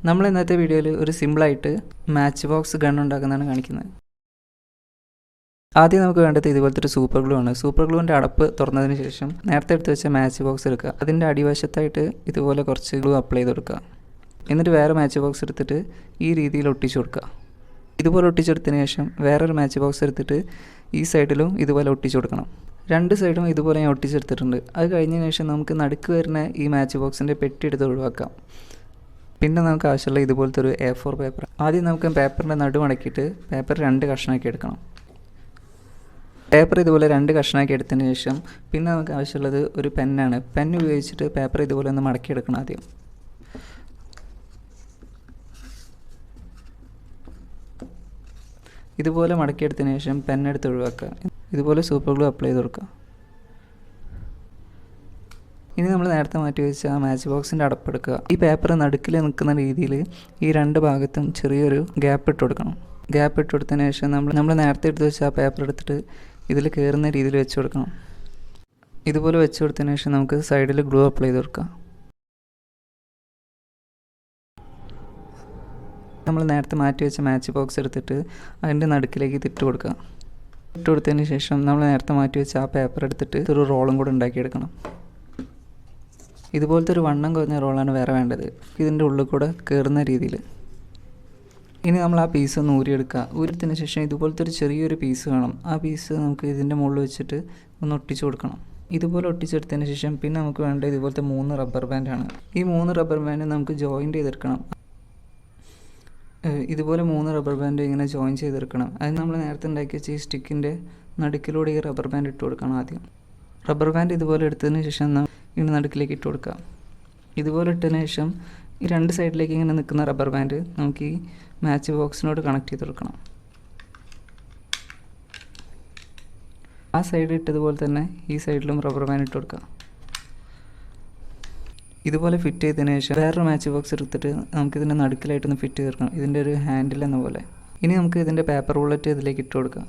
നമ്മൾ ഇന്നത്തെ വീഡിയോയിൽ ഒരു സിമ്പിളായിട്ട് മാച്ച് ബോക്സ് ഗൺ ഉണ്ടാക്കുന്നതാണ് കാണിക്കുന്നത്. ആദ്യം നമുക്ക് വേണ്ടത് ഇതുപോലത്തെ ഒരു സൂപ്പർ ഗ്ലൂ ആണ്. സൂപ്പർ ഗ്ലൂവിൻ്റെ അടപ്പ് തുറന്നതിന് ശേഷം നേരത്തെ എടുത്ത് വെച്ച മാച്ച് ബോക്സ് എടുക്കുക. അതിൻ്റെ അടിവശത്തായിട്ട് ഇതുപോലെ കുറച്ച് ഗ്ലൂ അപ്ലൈ ചെയ്ത് കൊടുക്കുക. എന്നിട്ട് വേറെ മാച്ച് ബോക്സ് എടുത്തിട്ട് ഈ രീതിയിൽ ഒട്ടിച്ചു കൊടുക്കുക. ഇതുപോലെ ഒട്ടിച്ചെടുത്തതിന് ശേഷം വേറൊരു മാച്ച് ബോക്സ് എടുത്തിട്ട് ഈ സൈഡിലും ഇതുപോലെ ഒട്ടിച്ചു കൊടുക്കണം. രണ്ട് സൈഡും ഇതുപോലെ ഞാൻ ഒട്ടിച്ചെടുത്തിട്ടുണ്ട്. അത് കഴിഞ്ഞതിന് ശേഷം നമുക്ക് നടുക്ക് വരുന്ന ഈ മാച്ച് ബോക്സിൻ്റെ പെട്ടി എടുത്ത് ഒഴിവാക്കാം. പിന്നെ നമുക്ക് ആവശ്യമുള്ള ഇതുപോലത്തെ ഒരു A4 പേപ്പർ. ആദ്യം നമുക്ക് പേപ്പറിൻ്റെ നടുമടക്കിയിട്ട് പേപ്പർ 2 കഷ്ണമാക്കി എടുക്കണം. പേപ്പർ ഇതുപോലെ 2 കഷ്ണമാക്കി എടുത്തതിന് ശേഷം പിന്നെ നമുക്ക് ആവശ്യമുള്ളത് ഒരു പെന്നാണ്. പെൻ ഉപയോഗിച്ചിട്ട് പേപ്പർ ഇതുപോലെ ഒന്ന് മടക്കിയെടുക്കണം. ആദ്യം ഇതുപോലെ മടക്കിയെടുത്തതിന് ശേഷം പെന്നെടുത്ത് ഒഴിവാക്കുക. ഇതുപോലെ സൂപ്പർ ഗ്ലൂ അപ്ലൈ ചെയ്ത് കൊടുക്കുക. ഇനി നമ്മൾ നേരത്തെ മാറ്റി വെച്ച ആ മാച്ച് ബോക്സിൻ്റെ അടപ്പെടുക്കുക. ഈ പേപ്പർ നടുക്കിൽ നിൽക്കുന്ന രീതിയിൽ ഈ 2 ഭാഗത്തും ചെറിയൊരു ഗ്യാപ്പ് ഇട്ട് കൊടുക്കണം. ഗ്യാപ്പ് ഇട്ട് കൊടുത്തതിന് ശേഷം നമ്മൾ നേരത്തെ എടുത്ത് വെച്ച ആ പേപ്പർ എടുത്തിട്ട് ഇതിൽ കയറുന്ന രീതിയിൽ വെച്ച് കൊടുക്കണം. ഇതുപോലെ വെച്ച് കൊടുത്തതിന് ശേഷം നമുക്ക് സൈഡിൽ ഗ്ലൂ അപ്ലൈ ചെയ്ത് കൊടുക്കാം. നമ്മൾ നേരത്തെ മാറ്റി വെച്ച മാച്ച് ബോക്സ് എടുത്തിട്ട് അതിൻ്റെ നടുക്കിലേക്ക് ഇട്ട് കൊടുക്കുക. ഇട്ട് കൊടുത്തതിന് ശേഷം നമ്മൾ നേരത്തെ മാറ്റി വെച്ച ആ പേപ്പർ എടുത്തിട്ട് ഒരു റോളും കൂടെ ഉണ്ടാക്കിയെടുക്കണം. ഇതുപോലത്തെ ഒരു വണ്ണം കുറഞ്ഞ റോളാണ് വേറെ വേണ്ടത്, ഇതിൻ്റെ ഉള്ളിൽ കൂടെ കയറുന്ന രീതിയിൽ. ഇനി നമ്മൾ ആ പീസ് ഒന്ന് ഊരിയെടുക്കുക. ഊരിയതിന് ശേഷം ഇതുപോലത്തെ ഒരു ചെറിയൊരു പീസ് വേണം. ആ പീസ് നമുക്ക് ഇതിൻ്റെ മുകളിൽ വെച്ചിട്ട് ഒന്ന് ഒട്ടിച്ചു കൊടുക്കണം. ഇതുപോലെ ഒട്ടിച്ചെടുത്തതിന് ശേഷം പിന്നെ നമുക്ക് വേണ്ട ഇതുപോലത്തെ 3 റബ്ബർ ബാൻഡാണ്. ഈ 3 റബ്ബർ ബാൻഡ് നമുക്ക് ജോയിൻറ്റ് ചെയ്തെടുക്കണം. ഇതുപോലെ 3 റബ്ബർ ബാൻഡ് ഇങ്ങനെ ജോയിൻ ചെയ്തെടുക്കണം. അത് നമ്മൾ നേരത്തെ ഉണ്ടാക്കി വെച്ച ഈ സ്റ്റിക്കിൻ്റെ നടുക്കിലൂടെ ഈ റബ്ബർ ബാൻഡ് ഇട്ട് കൊടുക്കണം. ആദ്യം റബ്ബർ ബാൻഡ് ഇതുപോലെ എടുത്തതിന് ശേഷം ഇങ്ങനെ നടുക്കിലേക്ക് ഇട്ട് കൊടുക്കുക. ഇതുപോലെ ഇട്ടതിന് ശേഷം ഈ 2 സൈഡിലേക്ക് ഇങ്ങനെ നിൽക്കുന്ന റബ്ബർ ബാൻഡ് നമുക്ക് ഈ മാച്ച് ബോക്സിനോട് കണക്ട് ചെയ്ത് കൊടുക്കണം. ആ സൈഡ് ഇട്ടതുപോലെ തന്നെ ഈ സൈഡിലും റബ്ബർ ബാൻഡ് ഇട്ട് കൊടുക്കുക. ഇതുപോലെ ഫിറ്റ് ചെയ്തതിന് ശേഷം വേറൊരു മാച്ച് ബോക്സ് എടുത്തിട്ട് നമുക്കിതിൻ്റെ നടുക്കിലായിട്ടൊന്ന് ഫിറ്റ് ചെയ്ത് കൊടുക്കണം, ഇതിൻ്റെ ഒരു ഹാൻഡിൽ എന്ന പോലെ. ഇനി നമുക്ക് ഇതിൻ്റെ പേപ്പർ ബുള്ളറ്റ് ഇതിലേക്ക് ഇട്ട് കൊടുക്കാം.